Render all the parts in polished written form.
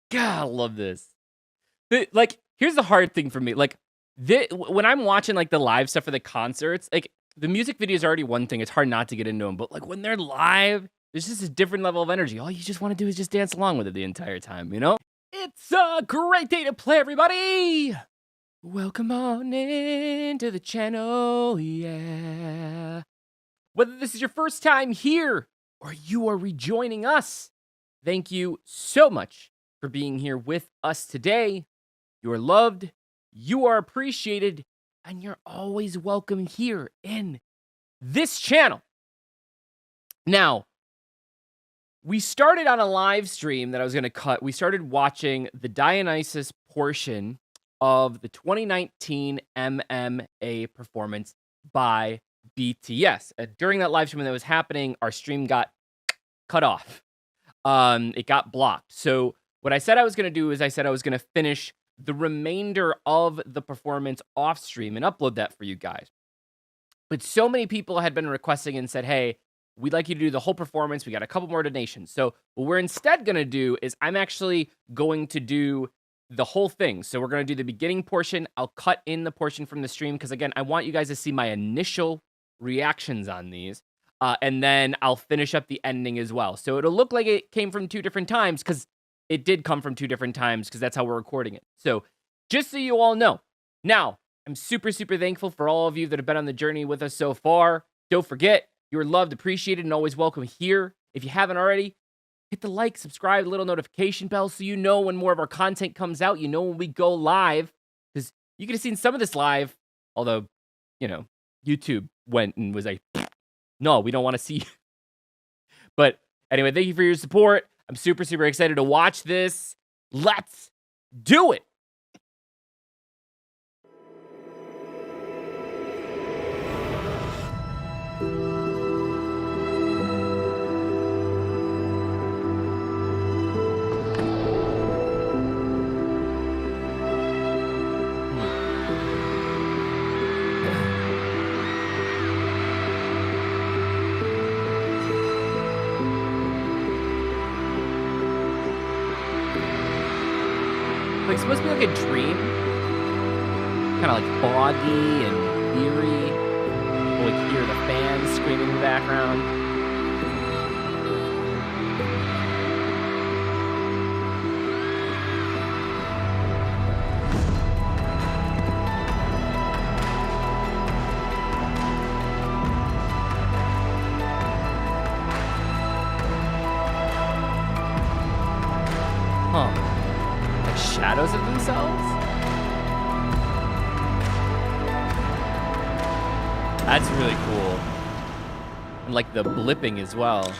God, I love this. Like, here's the hard thing for me. Like, when I'm watching like the live stuff for the concerts, like the music video is already one thing. It's hard not to get into them. But like when they're live, there's just a different level of energy. All you just want to do is just dance along with it the entire time, you know? It's a great day to play, everybody. Welcome on into the channel, yeah. Whether this is your first time here or you are rejoining us, thank you so much for being here with us today. You are loved, you are appreciated, and you're always welcome here in this channel. Now, we started on a live stream that I was going to cut. We started watching the Dionysus portion of the 2019 MMA performance by BTS. During that live stream that was happening, our stream got cut off. It got blocked. So what I said I was going to do is I said I was going to finish the remainder of the performance off stream and upload that for you guys. But so many people had been requesting and said, hey, we'd like you to do the whole performance. We got a couple more donations. So what we're instead going to do is I'm actually going to do the whole thing. So we're going to do the beginning portion. I'll cut in the portion from the stream because, again, I want you guys to see my initial reactions on these. And then I'll finish up the ending as well. So it'll look like it came from two different times because it did come from two different times because that's how we're recording it. So just so you all know. Now, I'm super, super thankful for all of you that have been on the journey with us so far. Don't forget, you're loved, appreciated, and always welcome here. If you haven't already, hit the like, subscribe, little notification bell so you know when more of our content comes out. You know when we go live. Because you could have seen some of this live, although, you know, YouTube went and was like, no, we don't want to see you. But anyway, thank you for your support. I'm super, super excited to watch this. Let's do it. Like, it's supposed to be like a dream. Kind of like foggy and eerie. People like hear the fans screaming in the background. Huh. Shadows of themselves? That's really cool. And like the blipping as well.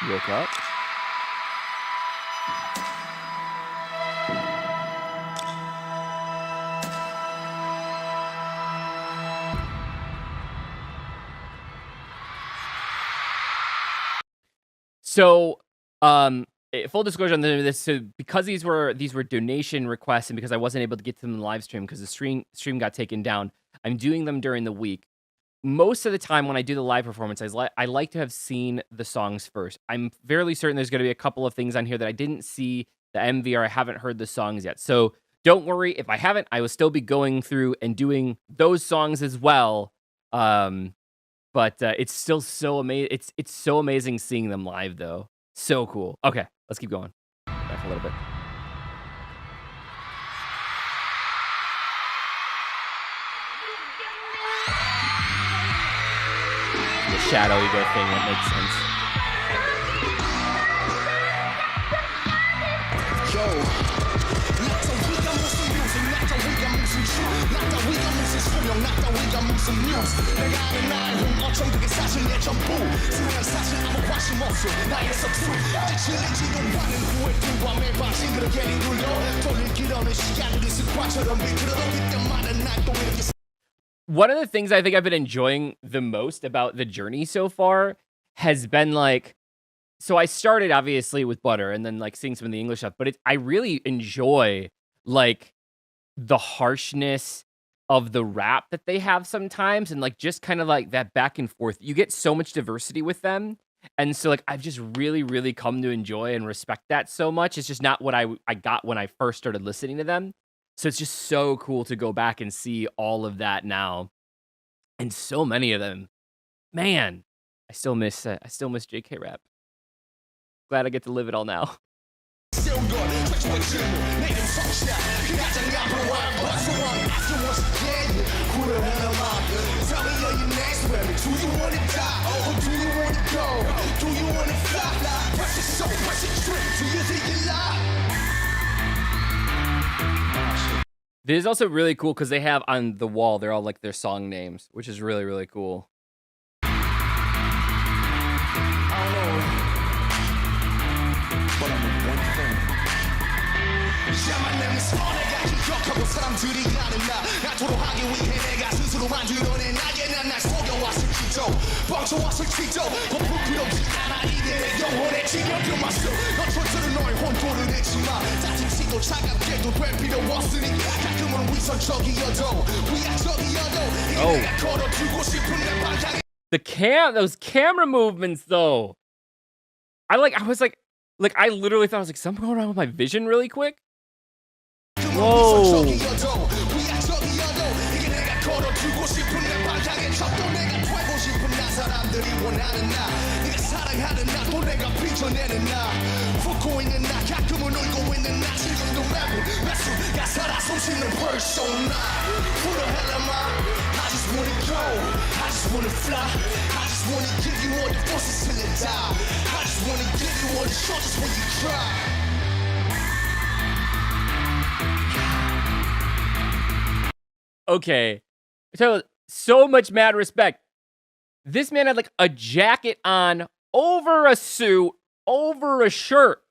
You woke up? So, full disclosure on this, so because these were donation requests and because I wasn't able to get to them in the live stream because the stream got taken down, I'm doing them during the week. Most of the time when I do the live performance, I like to have seen the songs first. I'm fairly certain there's going to be a couple of things on here that I didn't see the MV or I haven't heard the songs yet. So don't worry, if I haven't, I will still be going through and doing those songs as well. But it's still so amazing. It's so amazing seeing them live though. So cool. Okay, let's keep going. Back a little bit. The shadow ego thing, that makes sense. One of the things I think I've been enjoying the most about the journey so far has been like, so I started obviously with Butter and then like seeing some of the English stuff, but I really enjoy like the harshness of the rap that they have sometimes and like just kind of like that back and forth. You get so much diversity with them And so, like, I've just really, really come to enjoy and respect that so much. It's just not what I got when I first started listening to them. So it's just so cool to go back and see all of that now, and so many of them. Man, I still miss JK Rap. Glad I get to live it all now. This is also really cool because they have on the wall, they're all like their song names, which is really, really cool. Those camera movements though. I literally thought I was like, something going on with my vision really quick. Whoa. Okay. So much mad respect. This man had like a jacket on over a suit, over a shirt.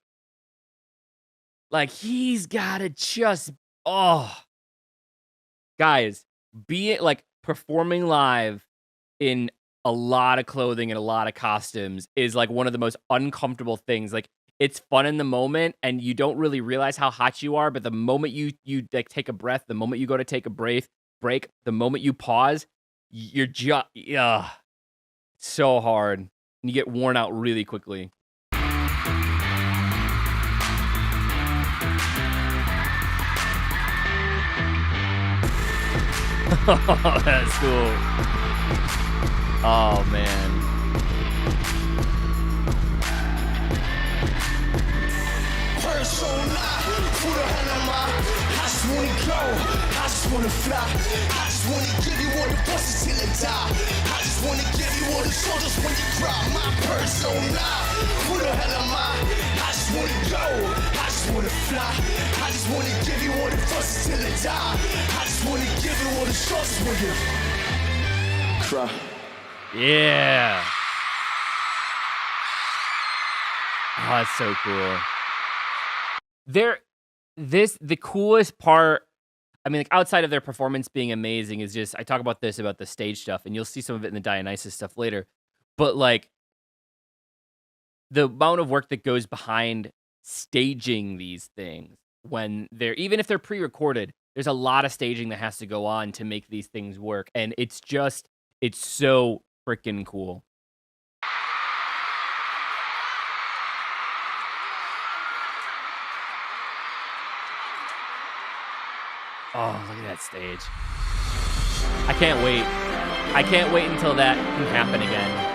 Like he's gotta just, guys, be it like performing live in a lot of clothing and a lot of costumes is like one of the most uncomfortable things. Like it's fun in the moment and you don't really realize how hot you are, but the moment you like take a breath, the moment you go to take a break, the moment you pause, you're just so hard. And you get worn out really quickly. That's cool. Oh man. Yeah. Oh, that's so cool. The coolest part, I mean, like outside of their performance being amazing, is just I talk about the stage stuff, and you'll see some of it in the Dionysus stuff later. But like the amount of work that goes behind staging these things when even if they're pre-recorded, there's a lot of staging that has to go on to make these things work, and it's so freaking cool. Oh, look at that stage. I can't wait. I can't wait until that can happen again.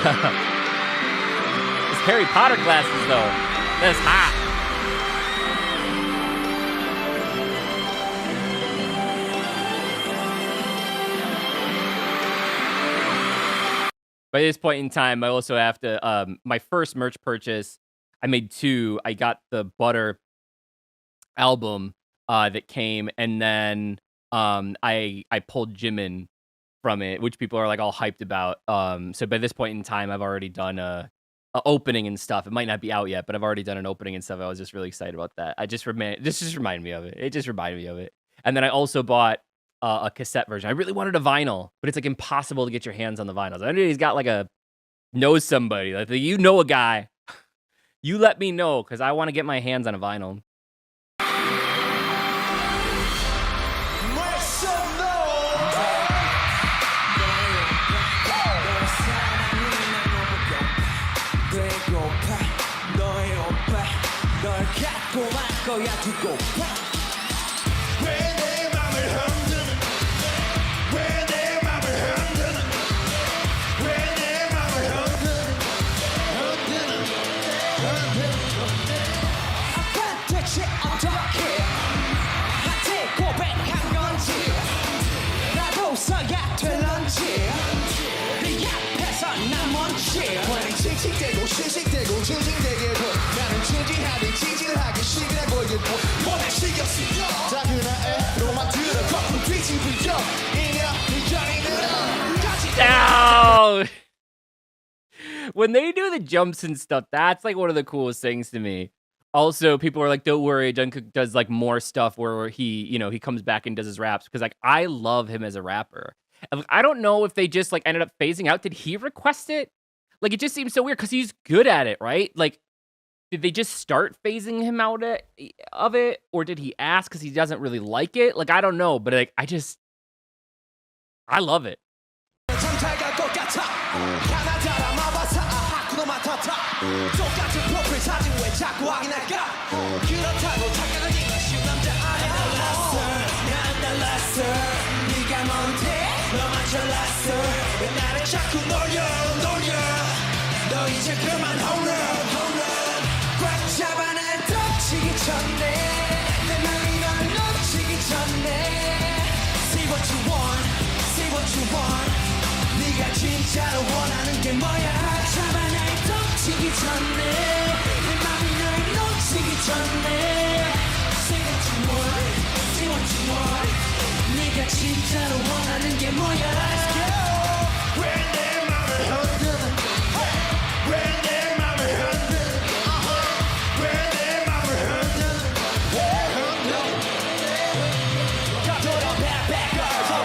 These Harry Potter glasses, though. That's hot. By this point in time, I also have to, my first merch purchase, I made 2. I got the Butter album that came, and then I pulled Jimin from it, which people are like all hyped about. So by this point in time, I've already done a opening and stuff. It might not be out yet, but I've already done an opening and stuff. I was just really excited about that. This just reminded me of it. It just reminded me of it. And then I also bought a cassette version. I really wanted a vinyl, but it's like impossible to get your hands on the vinyls. I know he's got like a know somebody, like you know a guy, you let me know because I want to get my hands on a vinyl. Ow! When they do the jumps and stuff, that's like one of the coolest things to me. Also, people are like, "Don't worry, Jungkook does like more stuff where he comes back and does his raps," because like I love him as a rapper. And, like, I don't know if they just like ended up phasing out. Did he request it? Like it just seems so weird because he's good at it, right? Like, did they just start phasing him out of it, or did he ask because he doesn't really like it? Like I don't know, but like I love it.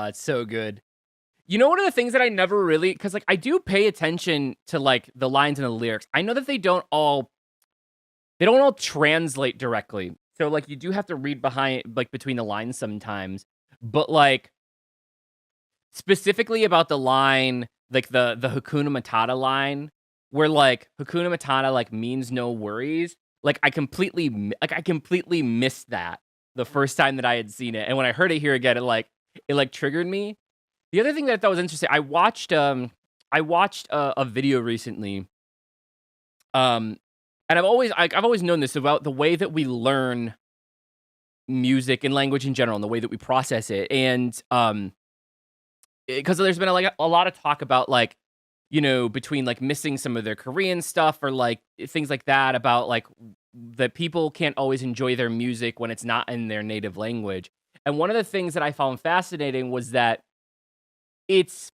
It's so good. You know, one of the things that I never really, because like I do pay attention to like the lines and the lyrics. I know that they don't all translate directly. So like you do have to read behind, like between the lines sometimes. But like specifically about the line, like the Hakuna Matata line, where like Hakuna Matata like means no worries. Like I completely missed that the first time that I had seen it, and when I heard it here again, it triggered me. The other thing that I thought was interesting, I watched a video recently, and I've always known this about the way that we learn music and language in general, and the way that we process it, and because there's been a lot of talk about like, between like missing some of their Korean stuff or like things like that, about like that people can't always enjoy their music when it's not in their native language. And one of the things that I found fascinating was that it's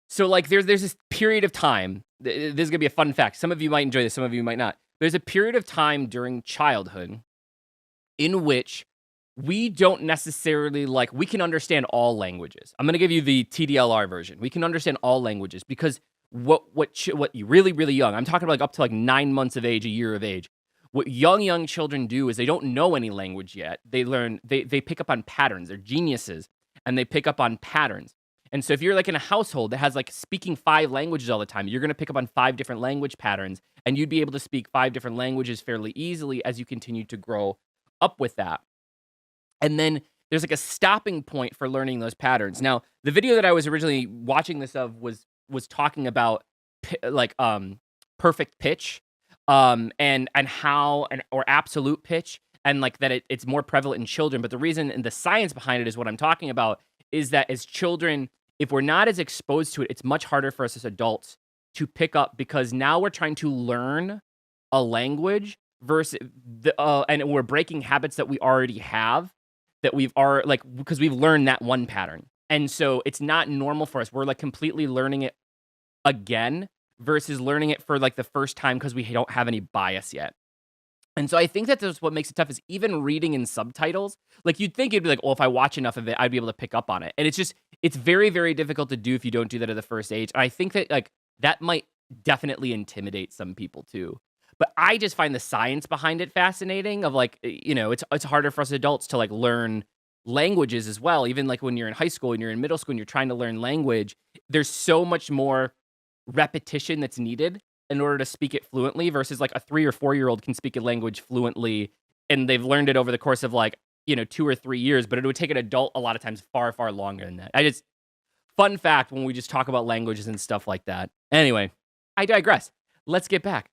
so like there's this period of time. This is gonna be a fun fact. Some of you might enjoy this, some of you might not. There's a period of time during childhood in which we don't necessarily we can understand all languages. I'm gonna give you the TDLR version. We can understand all languages because what you really young. I'm talking about like up to like 9 months of age, a year of age. What young children do is they don't know any language yet. They learn, they pick up on patterns. They're geniuses, and they pick up on patterns. And so if you're like in a household that has like speaking 5 languages all the time, you're going to pick up on 5 different language patterns, and you'd be able to speak 5 different languages fairly easily as you continue to grow up with that. And then there's like a stopping point for learning those patterns. Now, the video that I was originally watching this of was talking about perfect pitch, and how, or absolute pitch, and like that it's more prevalent in children. But the reason and the science behind it is what I'm talking about, is that as children, if we're not as exposed to it, it's much harder for us as adults to pick up, because now we're trying to learn a language versus and we're breaking habits that we already have, that because we've learned that one pattern. And so it's not normal for us. We're like completely learning it again versus learning it for like the first time because we don't have any bias yet. And so I think that that's what makes it tough, is even reading in subtitles. Like you'd think it'd be like, well, if I watch enough of it, I'd be able to pick up on it. And it's very, very difficult to do if you don't do that at the first age. And I think that like that might definitely intimidate some people too. But I just find the science behind it fascinating of like, it's harder for us adults to like learn languages as well. Even like when you're in high school and you're in middle school and you're trying to learn language, there's so much more repetition that's needed in order to speak it fluently versus like a 3 or 4 year old can speak a language fluently and they've learned it over the course of like, 2 or 3 years, but it would take an adult a lot of times far, far longer than that. Fun fact when we just talk about languages and stuff like that. Anyway, I digress. Let's get back.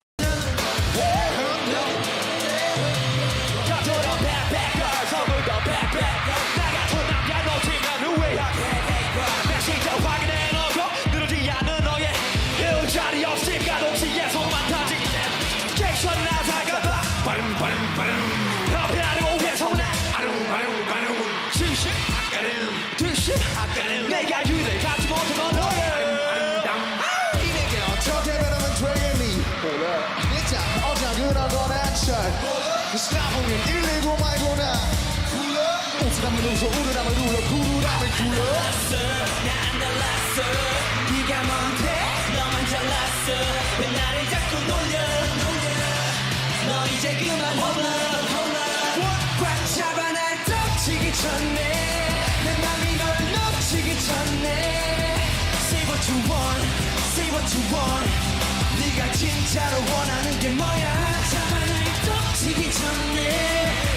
네가 진짜로 원하는 게 뭐야? 잡아 날 덮치기 전에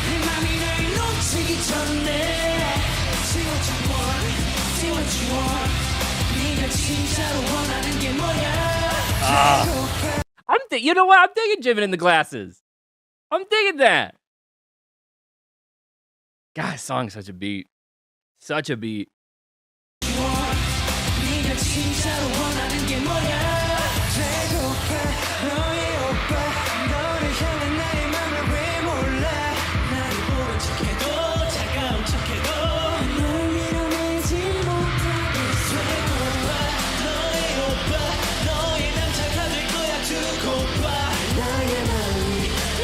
네 맘이 날 놓치기 전에 See what you want, see what you want. 네가 진짜로 원하는 게 뭐야? You know what? I'm digging Jimin in the Glasses. I'm digging that. God, this song's such a beat. Such a beat. 네가 진짜로 원하는 게 뭐야? 너의 오빠 너를 향한 나의 맘을 왜 몰라? 나를 모른 척해도 차가운 척해도 널 밀어내지 못하겠어. 너의 오빠 너의 남자가 될 거야 두고 봐. 나의 마음이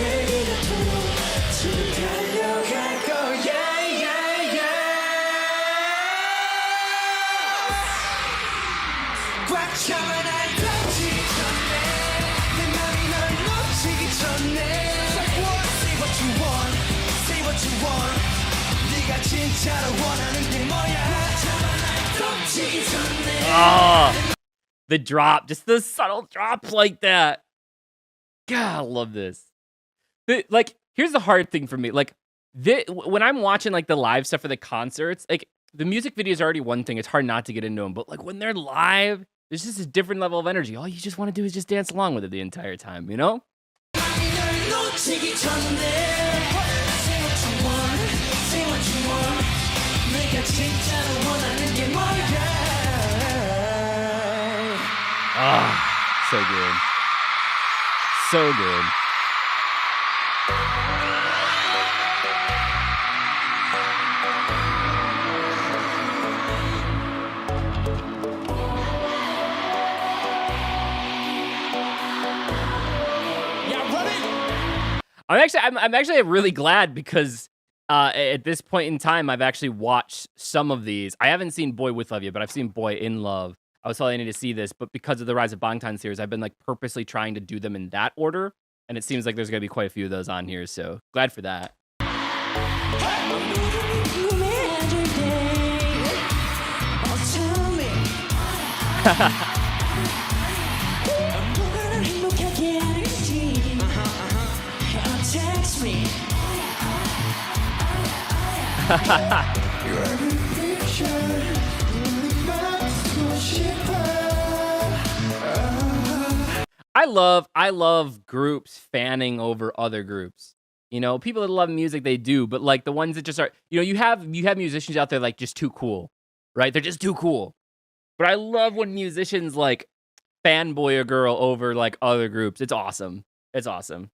내게 닿도록 지금 달려갈 거야. 꽉 잡아 날 덮치기 전에 내 맘이 널 놓치기 전에 Say what you want, say what you want. 네가 진짜로 원하는 게 뭐야? 꽉 잡아 날 덮치기 전에 The drop, just the subtle drops like that. God, I love this. Here's the hard thing for me. When I'm watching like the live stuff for the concerts, like the music video is already one thing. It's hard not to get into them, but like when they're live, there's just a different level of energy. All you just want to do is just dance along with it the entire time, you know? So good. So good. I'm actually really glad because at this point in time, I've actually watched some of these. I haven't seen Boy With Love yet, but I've seen Boy In Love. I was telling you to see this, but because of the Rise of Bangtan series, I've been like purposely trying to do them in that order, and it seems like there's gonna be quite a few of those on here. So glad for that. I love groups fanning over other groups. You know, people that love music, they do, but like the ones that just are, you have musicians out there like just too cool, right? They're just too cool. But I love when musicians like fanboy a girl over like other groups. It's awesome. It's awesome.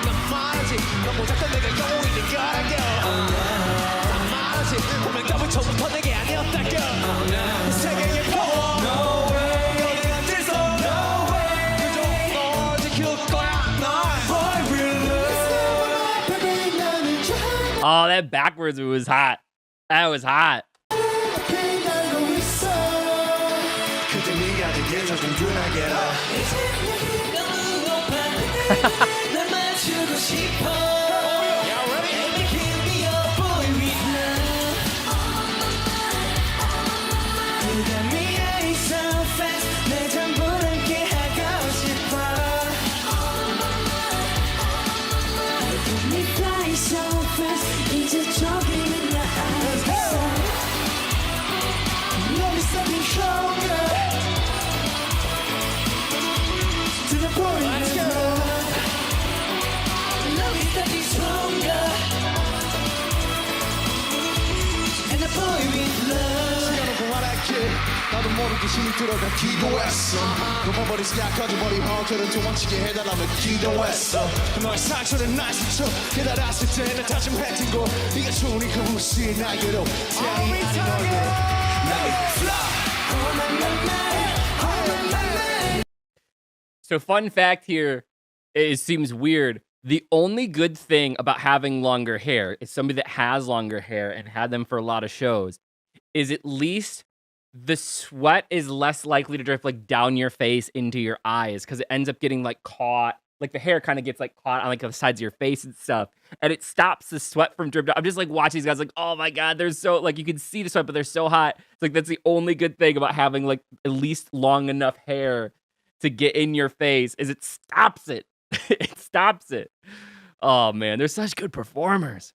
난 말하지 너무 작던 내가 영웅이 된 거라고 난 말하지 분명 더부터부터 내게 아니었다고 세계의 포 너는 안 돼서 그저 널 지킬 거야 널 Boy will love Oh, that backwards was hot. That was hot. 그때 네가 되게 조금 둔하게라 날 맞추고 싶어 And we can be a boy with love 네가 미안해 so fast 내 전부 함께 하고 싶어 Let me fly so fast 이제 저기는 나 알겠어 Love is something stronger To the point let's go Love is something stronger And the boy with love 시간은 공활할게 나도 모르게 힘이 들어가 기도했어 높아버린 스카 커져버린 허들은 도망치게 해달라며 기도했어 너의 상처는 날 스쳐 깨달았을 때는 다짐했던 거 네가 좋으니 그 무시의 날개로 태양이 아닌 얼굴 Let me fly Oh my my my Oh my my my So fun fact here, it seems weird. The only good thing about having longer hair is somebody that has longer hair and had them for a lot of shows is at least the sweat is less likely to drip like down your face into your eyes because it ends up getting like caught. Like the hair kind of gets like caught on like the sides of your face and stuff. And it stops the sweat from dripping. I'm just like watching these guys like, oh my God, they're so like you can see the sweat, but they're so hot. It's like that's the only good thing about having like at least long enough hair to get in your face is it stops it. It stops it. Oh man, they're such good performers.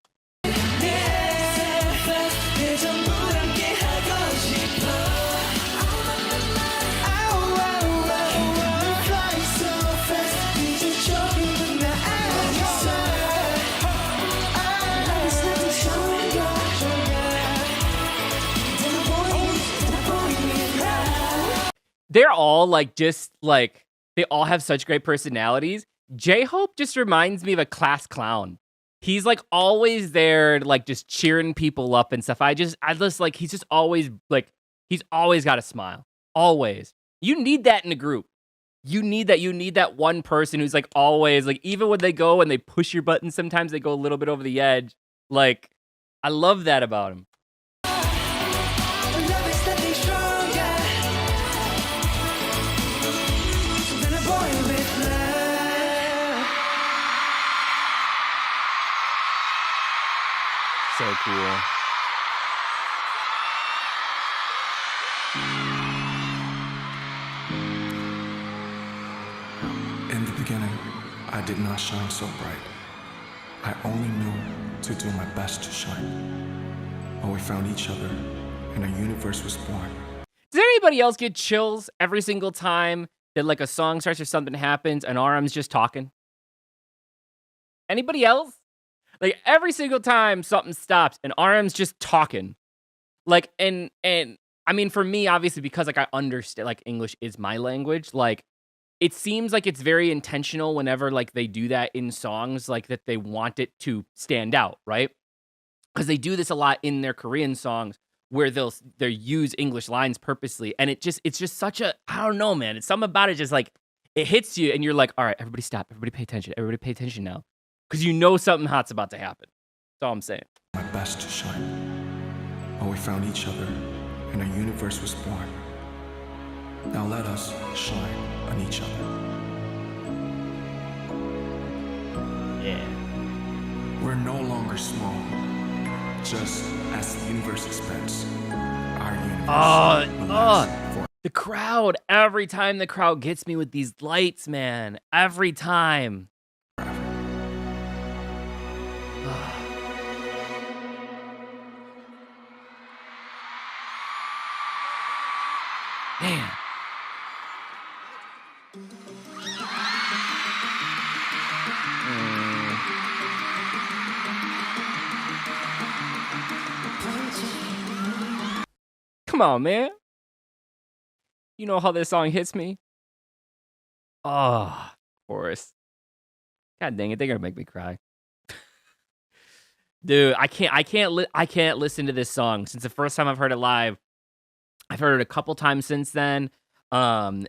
They're all like just like they all have such great personalities. J-Hope just reminds me of a class clown. He's like always there, like just cheering people up and stuff. I just like he's just always like he's always got a smile. Always. You need that in a group. You need that. You need that one person who's like always like even when they go and they push your buttons, sometimes they go a little bit over the edge. Like I love that about him. So cool. In the beginning, I did not shine so bright. I only knew to do my best to shine. But we found each other, and a universe was born. Does anybody else get chills every single time that like a song starts or something happens and RM's just talking? Anybody else? Like every single time something stops and RM's just talking. Like and I mean for me obviously because like I understand like English is my language, like it seems like it's very intentional whenever like they do that in songs like that they want it to stand out, right? Cuz they do this a lot in their Korean songs where they'll use English lines purposely and it's just such a I don't know, man. It's something about it just like it hits you and you're like, "All right, everybody stop. Everybody pay attention. Everybody pay attention now." Because you know something hot's about to happen. That's all I'm saying. My best to shine. But we found each other, and a universe was born. Now let us shine on each other. Yeah. We're no longer small. Just as the universe expands, our universe will last forever. The crowd. Every time the crowd gets me with these lights, man. Every time. Man. Come on, man. You know how this song hits me? Oh, of course. God dang it, they're gonna make me cry. Dude, I can't listen to this song since the first time I've heard it live. I've heard it a couple times since then. And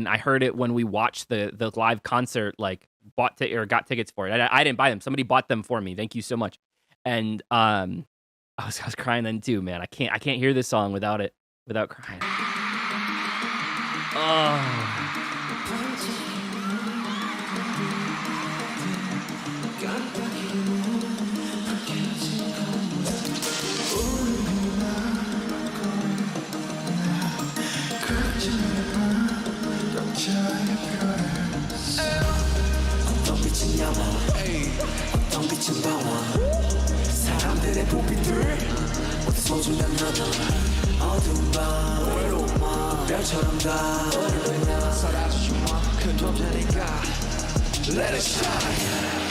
I heard it when we watched the live concert, like got tickets for it. I didn't buy them. Somebody bought them for me. Thank you so much. And I was crying then too, man. I can't hear this song without crying. Oh. 어떤 빛은 영화 어떤 빛은 방황 사람들의 불빛들 모두 소중한 하나 어두운 밤 외로운 마음 별처럼 다 사라지지 마큰 존재니까 Let it shine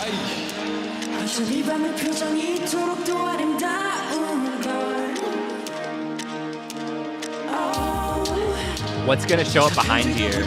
한참 이 밤의 표정이 이토록 또 아름다운 걸 What's gonna show up behind here?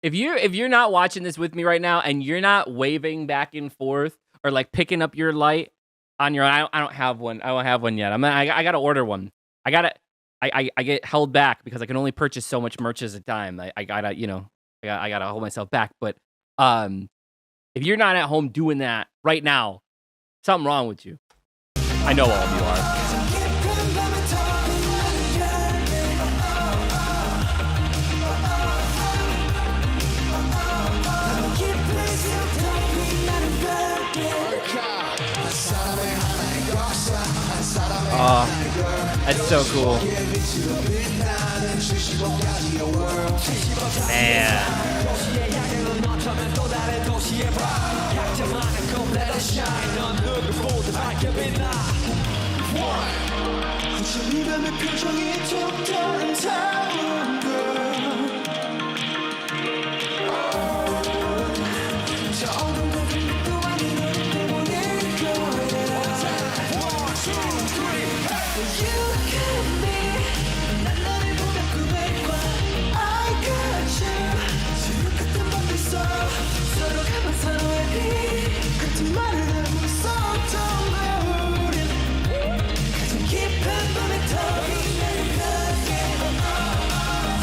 If you're not watching this with me right now and you're not waving back and forth or like picking up your light on your own, I don't have one. I don't have one yet. I gotta order one. I get held back because I can only purchase so much merch at a time. I gotta hold myself back. But if you're not at home doing that right now, something wrong with you. I know all of you are. Oh, that's so cool. Man.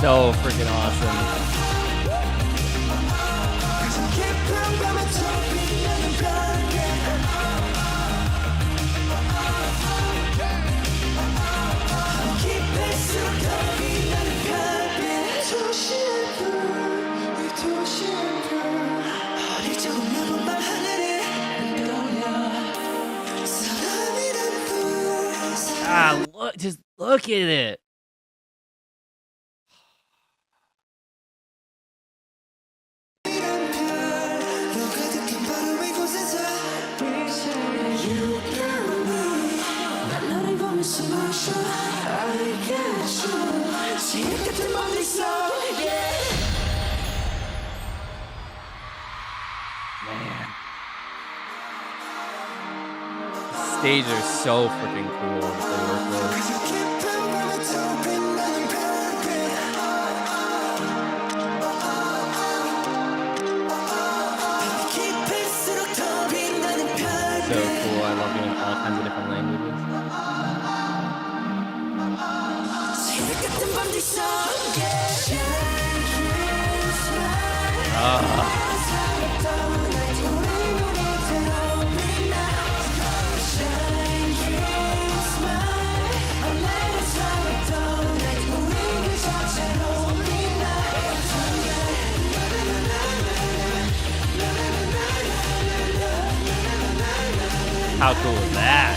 So freaking awesome. Just look at it. Man. Stage are so freaking cool that they work with. So cool. I love it in all kinds of different languages. How cool is that?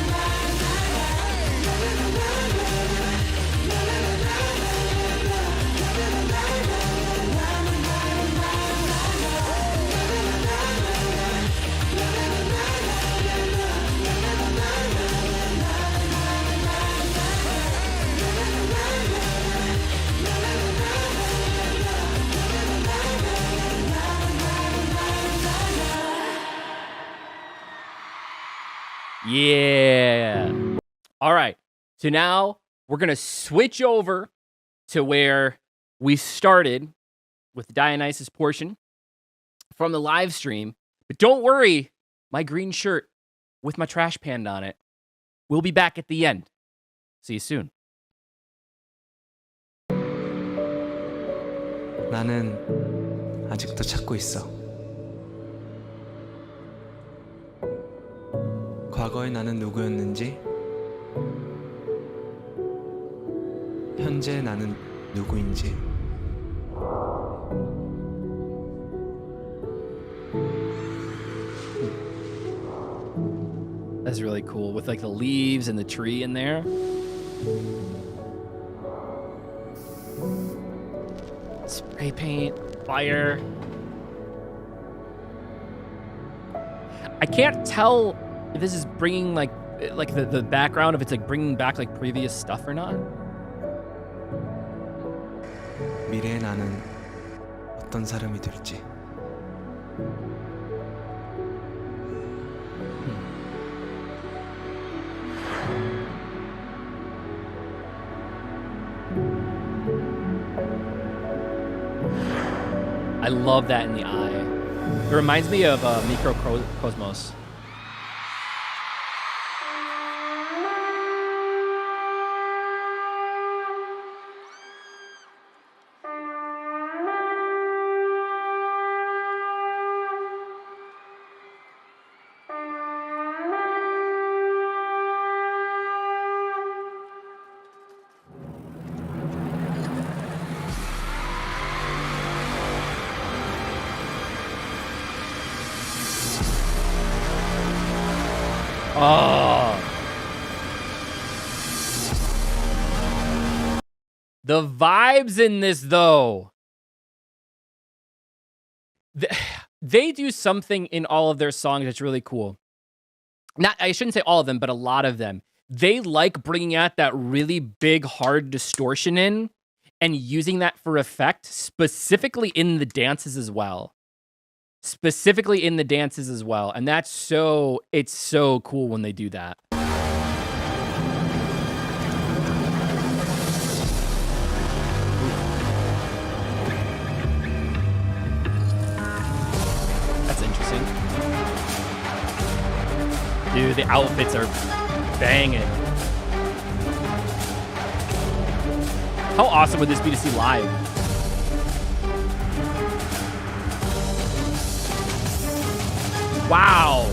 Yeah. All right. So now we're going to switch over to where we started with the Dionysus portion from the live stream. But don't worry, my green shirt with my trash panda on it. We'll be back at the end. See you soon. 나는 아직도 찾고 있어. 과거의 나는 누구였는지, 현재 나는 누구인지. That's really cool with like the leaves and the tree in there. Spray paint, fire. I can't tell if this is bringing like the background, if it's like bringing back like previous stuff or not. 미래의 나는 어떤 사람이 될지. I love that in the eye. It reminds me of Microcosmos. Oh. The vibes in this, though. They do something in all of their songs that's really cool. Not, I shouldn't say all of them, but a lot of them. They like bringing out that really big, hard distortion in and using that for effect, specifically in the dances as well. Specifically in the dances as well. And that's so, it's so cool when they do that. That's interesting. Dude, the outfits are banging. How awesome would this be to see live? Wow.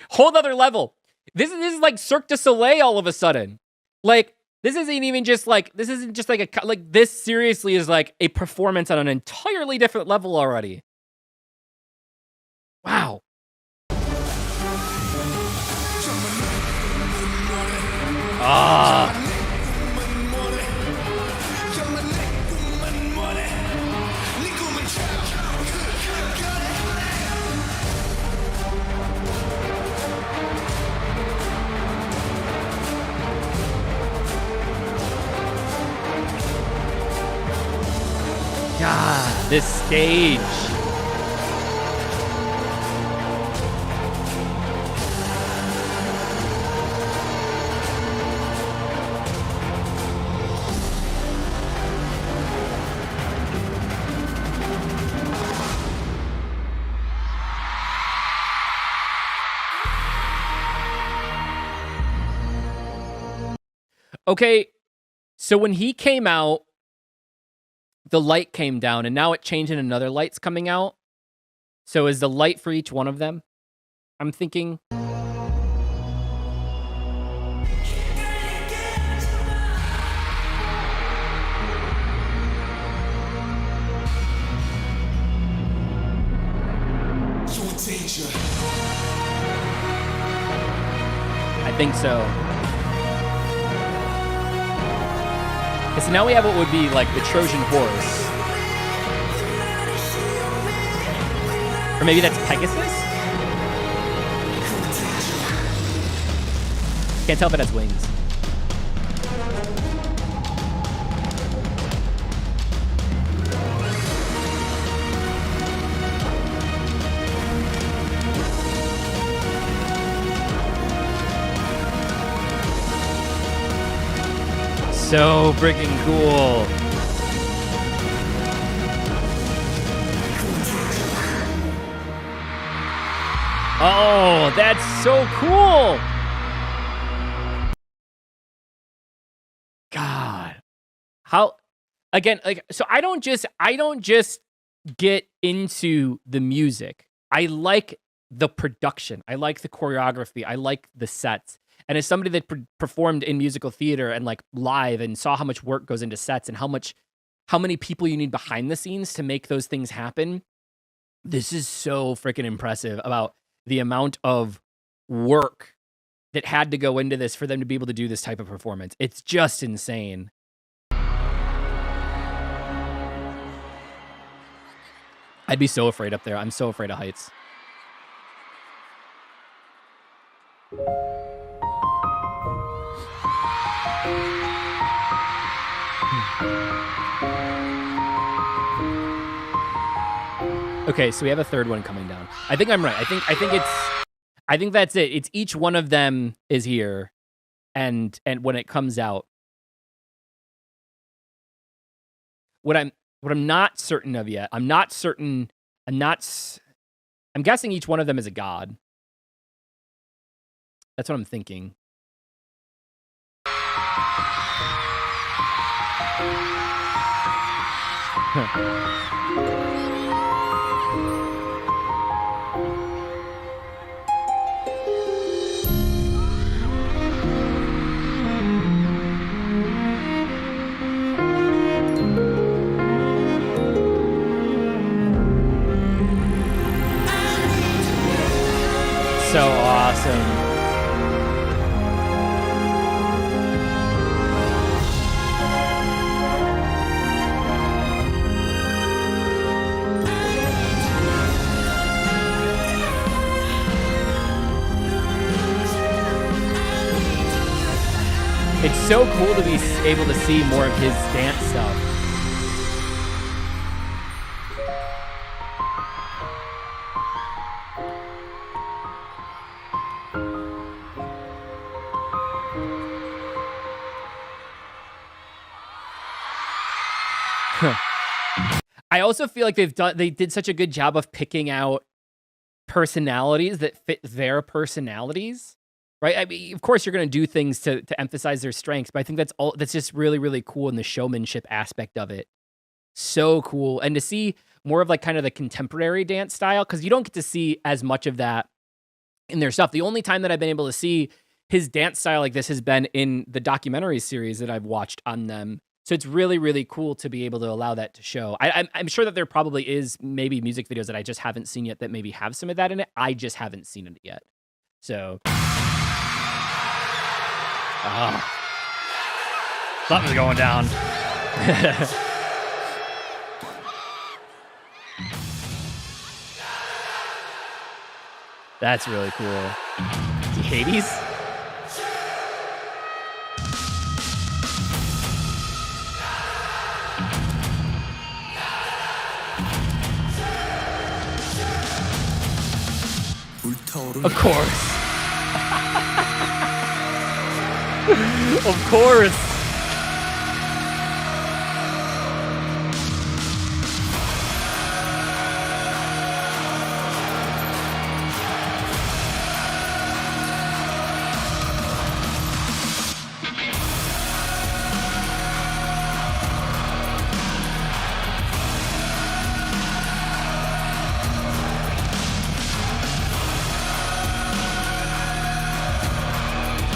Whole nother level. This is like Cirque du Soleil all of a sudden. Like, this isn't even just like, this isn't just like a, like, this seriously is like a performance on an entirely different level already. Wow. Ah. God, this stage. Okay, so when he came out, the light came down, and now it changed and another light's coming out. So is the light for each one of them? I'm thinking. I think so. So now we have what would be like the Trojan horse. Or maybe that's Pegasus? Can't tell if it has wings. So freaking cool. Oh, that's so cool. God. How again, like, so I don't just get into the music. I like the production. I like the choreography. I like the sets. And as somebody that performed in musical theater and like live and saw how much work goes into sets and how many people you need behind the scenes to make those things happen, this is so freaking impressive about the amount of work that had to go into this for them to be able to do this type of performance. It's just insane. I'd be so afraid up there. I'm so afraid of heights. Okay, so we have a third one coming down. I think I'm right. I think that's it. It's each one of them is here, and when it comes out, what I'm not certain of yet. I'm guessing each one of them is a god. That's what I'm thinking. So awesome. It's so cool to be able to see more of his dance stuff. I also feel like they did such a good job of picking out personalities that fit their personalities, right? I mean, of course, you're going to do things to emphasize their strengths, but I think that's just really, really cool in the showmanship aspect of it. So cool. And to see more of like kind of the contemporary dance style, because you don't get to see as much of that in their stuff. The only time that I've been able to see his dance style like this has been in the documentary series that I've watched on them. So it's really, really cool to be able to allow that to show. I'm sure that there probably is maybe music videos that I just haven't seen yet that maybe have some of that in it. I just haven't seen it yet. So. Something's going down. That's really cool. Hades? Of course. Of course.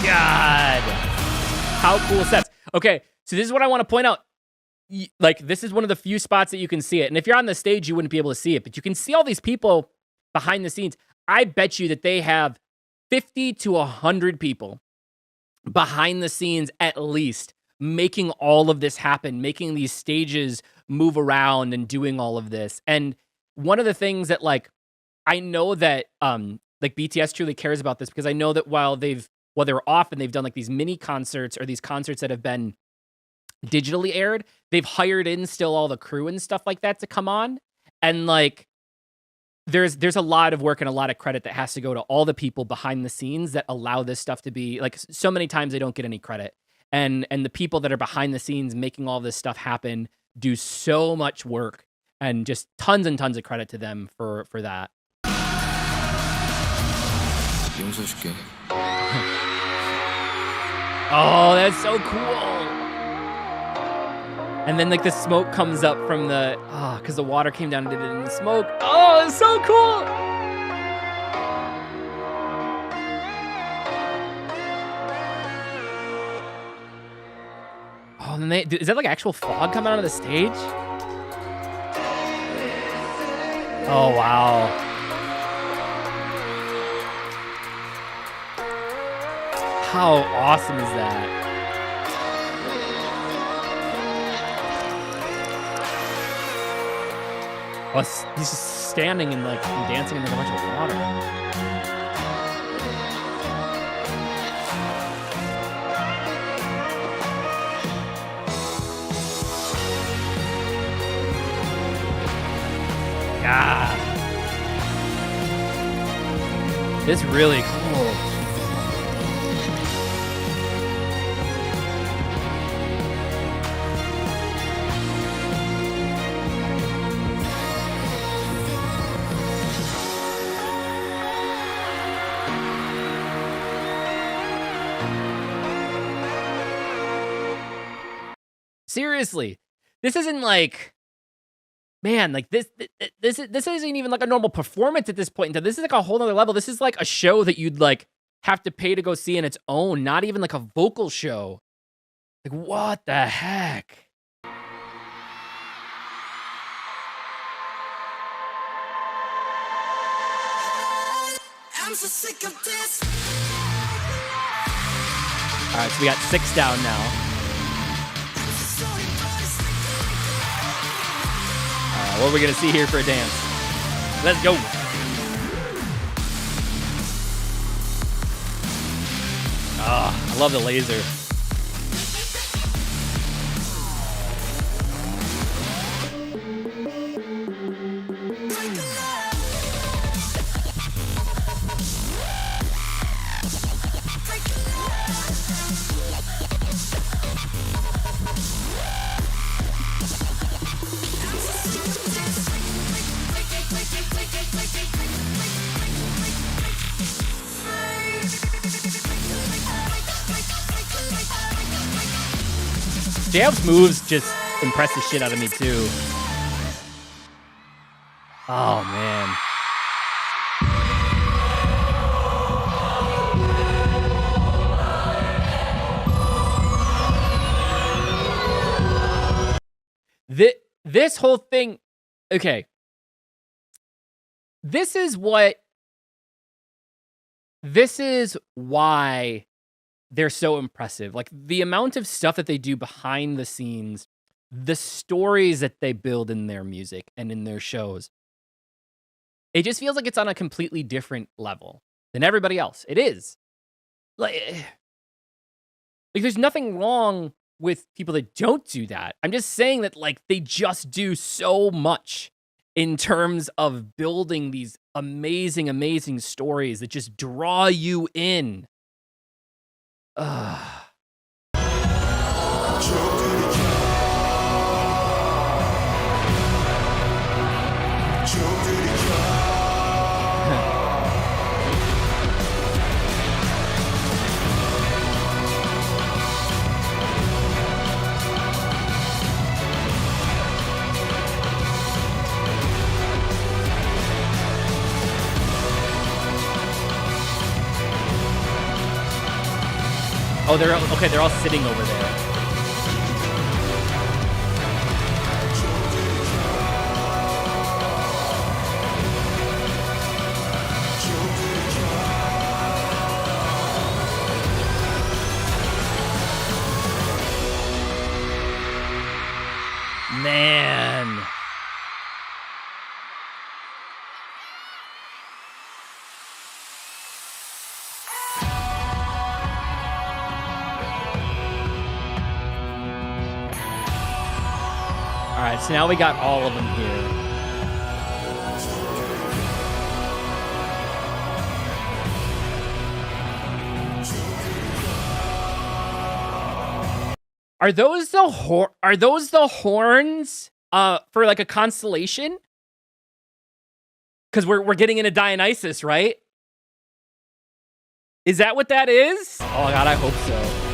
God, how cool sets. Okay, so this is what I want to point out. Like, this is one of the few spots that you can see it. And if you're on the stage, you wouldn't be able to see it, but you can see all these people behind the scenes. I bet you that they have 50 to 100 people behind the scenes at least making all of this happen, making these stages move around and doing all of this. And one of the things that, like, I know that like BTS truly cares about this, because I know that while they're off and they've done like these mini concerts or these concerts that have been digitally aired, they've hired in still all the crew and stuff like that to come on. And like, there's a lot of work and a lot of credit that has to go to all the people behind the scenes that allow this stuff to be like, so many times they don't get any credit. and the people that are behind the scenes making all this stuff happen do so much work, and just tons and tons of credit to them for that. 용서해줄게. Oh, that's so cool. And then like the smoke comes up from the because the water came down and did it in the smoke. Oh, it's so cool. Oh, and then is that like actual fog coming out of the stage? Oh, wow. How awesome is that? Oh, he's just standing and like dancing in like a bunch of water. God. It's really cool. Seriously, this isn't like, man, like this isn't even like a normal performance at this point in time. This is like a whole nother level. This is like a show that you'd like have to pay to go see in its own, not even like a vocal show. Like, what the heck? I'm so sick of this. All right, so we got 6 down now. What are we gonna see here for a dance? Let's go. Ah, I love the laser. J-Hope's moves just impress the shit out of me too. Oh man. This whole thing, okay. This is why they're so impressive. Like the amount of stuff that they do behind the scenes, the stories that they build in their music and in their shows. It just feels like it's on a completely different level than everybody else. It is. Like there's nothing wrong with people that don't do that. I'm just saying that like they just do so much in terms of building these amazing, amazing stories that just draw you in. Ugh. Oh, they're okay. They're all sitting over there. Man. All right, so now we got all of them here. Are those the horns for like a constellation? Because we're getting into Dionysus, right? Is that what that is? Oh God, I hope so.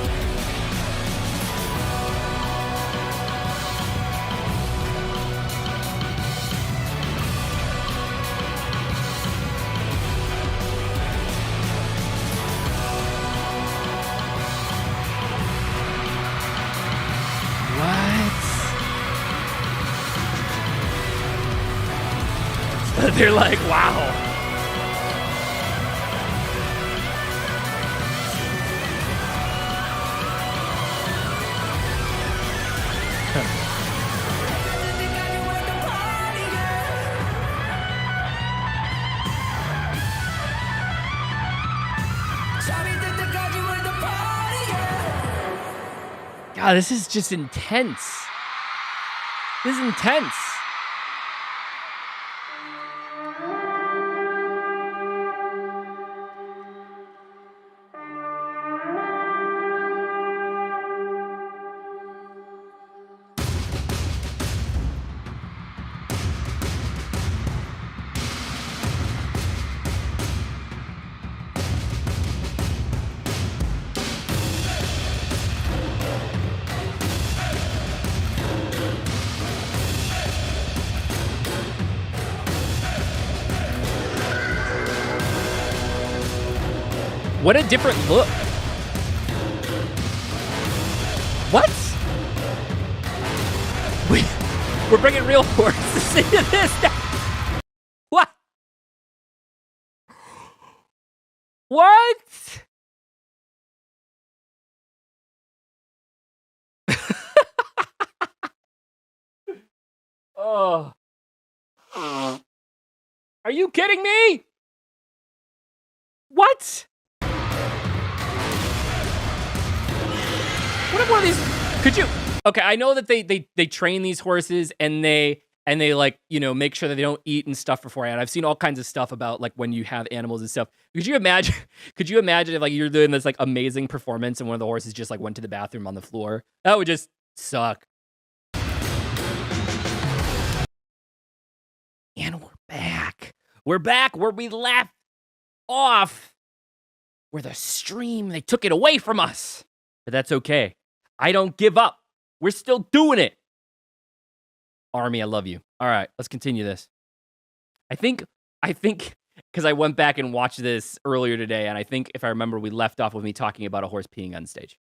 They're like, wow. God, this is just intense. This is intense. What a different look. What? We're bringing real horses into this. What? What? Oh. Are you kidding me? What? What if one of these? Could you? Okay, I know that they train these horses and they like, you know, make sure that they don't eat and stuff beforehand. I've seen all kinds of stuff about like when you have animals and stuff. Could you imagine? Could you imagine if like you're doing this like amazing performance and one of the horses just like went to the bathroom on the floor? That would just suck. And we're back. We're back where we left off. Where the stream, they took it away from us. But that's okay. I don't give up. We're still doing it. Army, I love you. All right, let's continue this. I think, because I went back and watched this earlier today, and I think if I remember, we left off with me talking about a horse peeing on stage.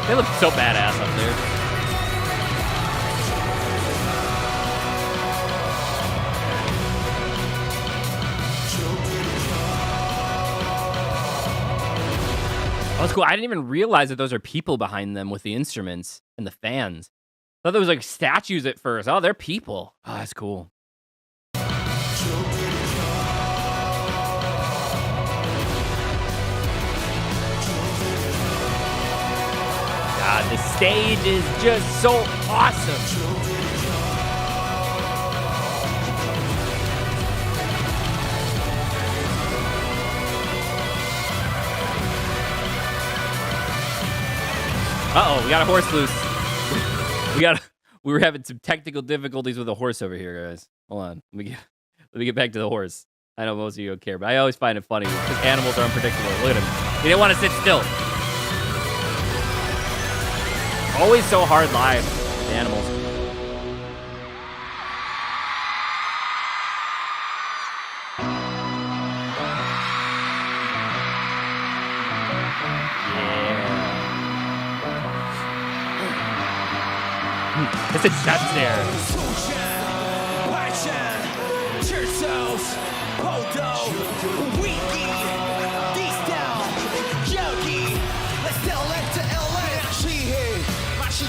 They look so badass up there. Oh, that's cool. I didn't even realize that those are people behind them with the instruments and the fans. I thought there was like statues at first. Oh, they're people. Oh, that's cool. God, the stage is just so awesome. Uh-oh, we got a horse loose. We were having some technical difficulties with the horse over here, guys. Hold on. Let me get back to the horse. I know most of you don't care, but I always find it funny because animals are unpredictable. Look at him. He didn't want to sit still. Always so hard live, the animals. Yeah. It's a shot there.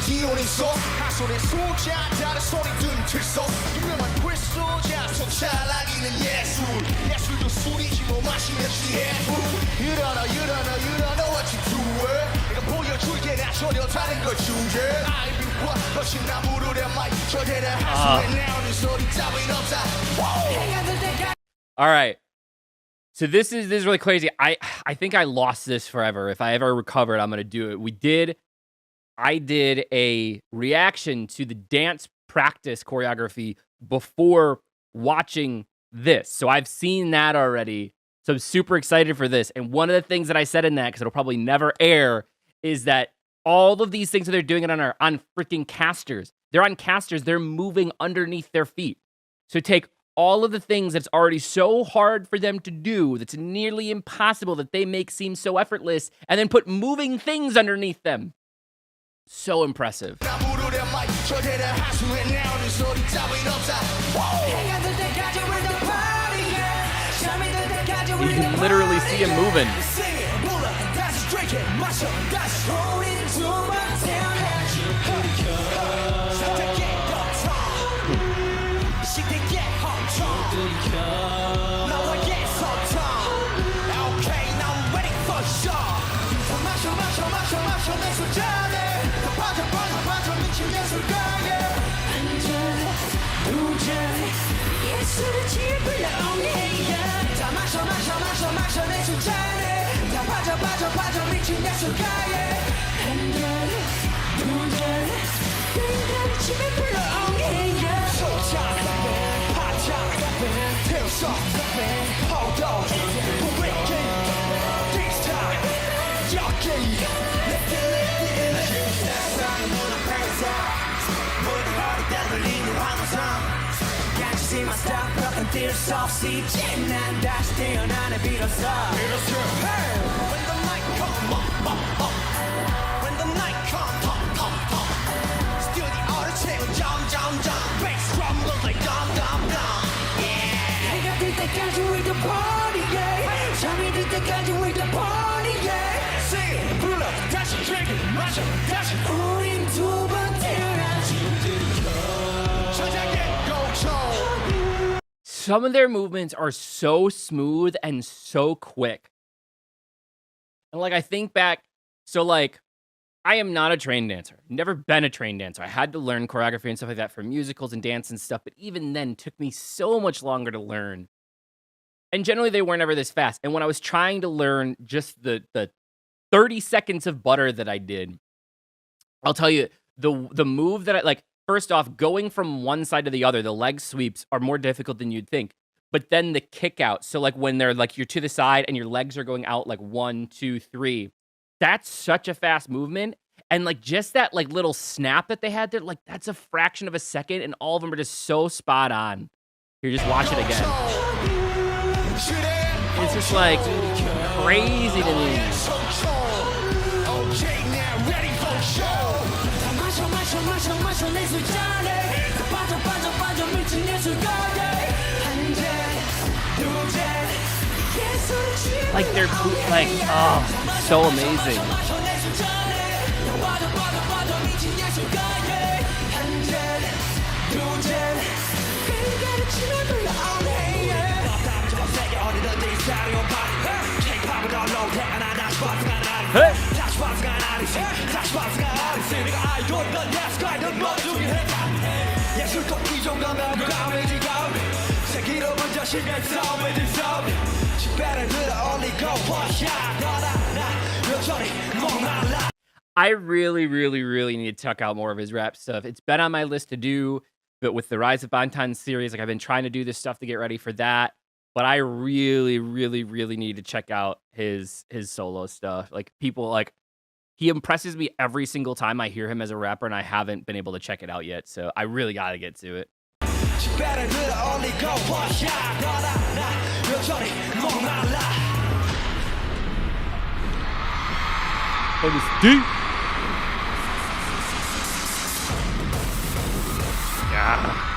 기온에서 하소의 소자 다른 소리 든 틀속 유명한 굴소자 속 찰랑이는 예술 예술도 술이지 뭐 마시면 취해부 You don't know, you don't know, you don't know what you doing 내가 보여줄게 나 전혀 다른 걸 주제 I've been what 훨씬 나 부르려 마이 저대로 하수에 나오는 소리 따윈 없다 All right. So this is really crazy. I think I lost this forever. If I ever recovered, I'm gonna do it. I did a reaction to the dance practice choreography before watching this. So I've seen that already. So I'm super excited for this. And one of the things that I said in that, because it'll probably never air, is that all of these things that they're doing are on freaking casters. They're on casters. They're moving underneath their feet. So take all of the things that's already so hard for them to do, that's nearly impossible, that they make seem so effortless, and then put moving things underneath them. So impressive. You can literally see him moving. See my stuff up and tears soft seat and dash down on a beat of song. When the night come when the night come still the auto tail jump bass drum goes like dum yeah. I got the country with the party yeah. Tell me the country with the party yeah. Sing it, pull up, dash it, drink it, mash it, dash it. 우린 두 번 태어나지. Some of their movements are so smooth and so quick. And like, I think back, so like, I am not a trained dancer. Never been a trained dancer. I had to learn choreography and stuff like that for musicals and dance and stuff, but even then, it took me so much longer to learn. And generally, they weren't ever this fast. And when I was trying to learn just the 30 seconds of butter that I did, I'll tell you, the move that I, like, first off, going from one side to the other, the leg sweeps are more difficult than you'd think. But then the kick out, so like when they're like, you're to the side and your legs are going out like 1, 2, 3, that's such a fast movement. And like just that like little snap that they had there, like that's a fraction of a second and all of them are just so spot on. Here, just watch it again. It's just like crazy to me. Like they're like, oh, so amazing. Hey. I really, really, really need to check out more of his rap stuff. It's been on my list to do, but with the Rise of Bantan series, like I've been trying to do this stuff to get ready for that. But I really, really, really need to check out his solo stuff. Like people like he impresses me every single time I hear him as a rapper, and I haven't been able to check it out yet. So I really gotta get to it. Oh, it's deep. Yeah.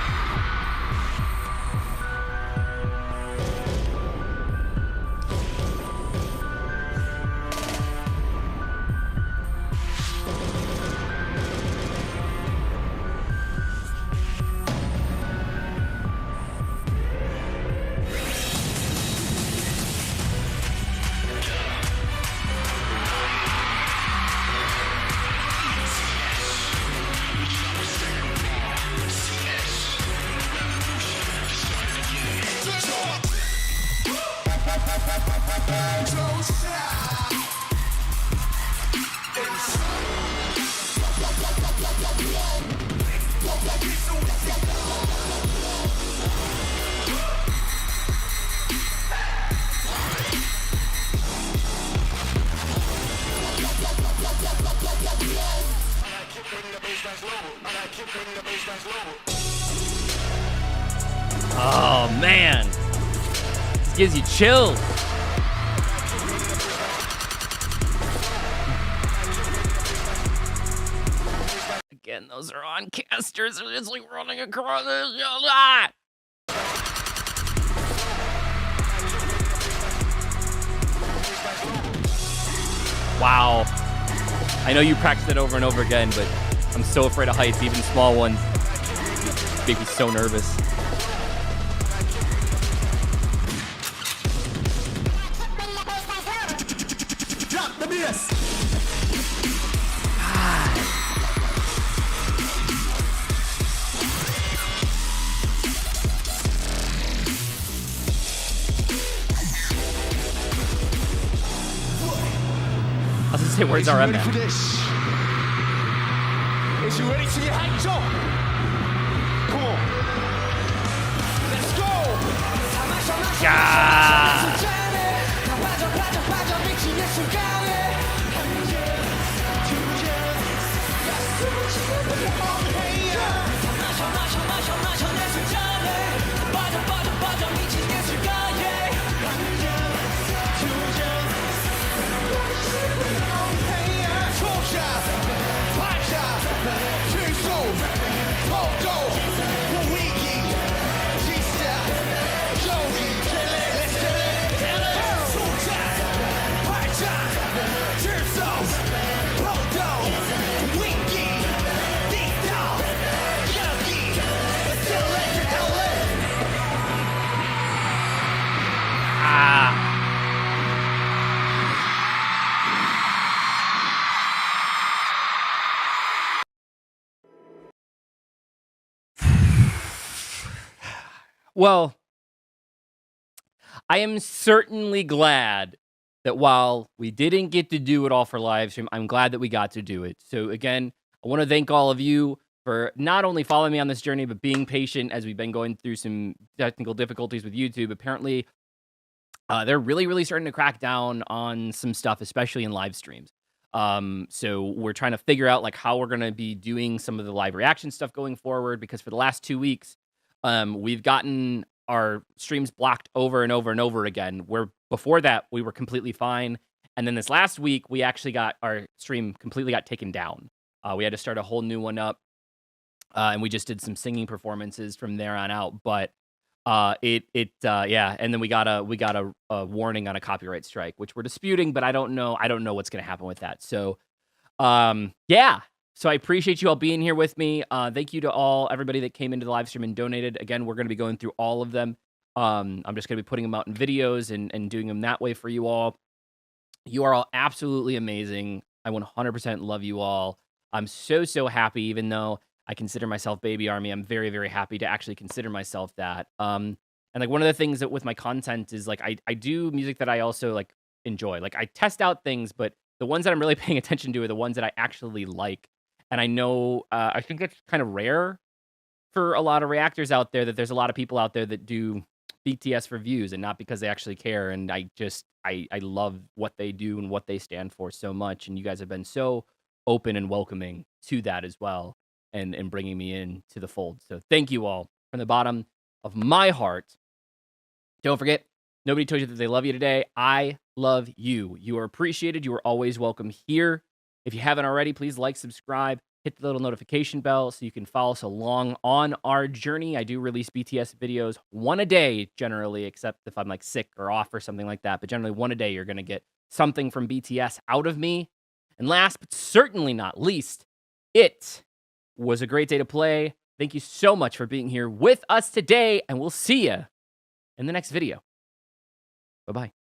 Oh man, this gives you chills. Again, those are on casters. They're just like running across this. Ah! Wow. I know you practice it over and over again, but I'm so afraid of heights, even small ones. Make me so nervous. Drop the bass. I was gonna say, where's RM Ready at? for this? Is you ready to get hyped up? Come on. Let's go. Yeah. Well, I am certainly glad that while we didn't get to do it all for live stream, I'm glad that we got to do it. So again, I want to thank all of you for not only following me on this journey, but being patient as we've been going through some technical difficulties with YouTube. Apparently, they're really starting to crack down on some stuff, especially in live streams. So we're trying to figure out like how we're going to be doing some of the live reaction stuff going forward, because for the last 2 weeks, we've gotten our streams blocked over and over and over again, where before that we were completely fine. And then this last week, we actually got our stream completely got taken down. We had to start a whole new one up. And we just did some singing performances from there on out. But yeah. And then we got a warning on a copyright strike, which we're disputing, but I don't know what's going to happen with that. So, yeah. So I appreciate you all being here with me. Thank you to everybody that came into the live stream and donated. Again, we're going to be going through all of them. I'm just going to be putting them out in videos and doing them that way for you all. You are all absolutely amazing. I 100% love you all. I'm so happy, even though I consider myself Baby Army. I'm very happy to actually consider myself that. And like one of the things that with my content is like I do music that I also like enjoy. Like I test out things, but the ones that I'm really paying attention to are the ones that I actually like. And I know I think it's kind of rare for a lot of reactors out there that there's a lot of people out there that do BTS for views and not because they actually care. And I love what they do and what they stand for so much. And you guys have been so open and welcoming to that as well, and bringing me in to the fold. So thank you all from the bottom of my heart. Don't forget, nobody told you that they love you today. I love you. You are appreciated. You are always welcome here. If you haven't already, please like, subscribe, hit the little notification bell so you can follow us along on our journey. I do release BTS videos one a day generally, except if I'm like sick or off or something like that. But generally one a day, you're going to get something from BTS out of me. And last but certainly not least, it was a great day to play. Thank you so much for being here with us today, and we'll see you in the next video. Bye-bye.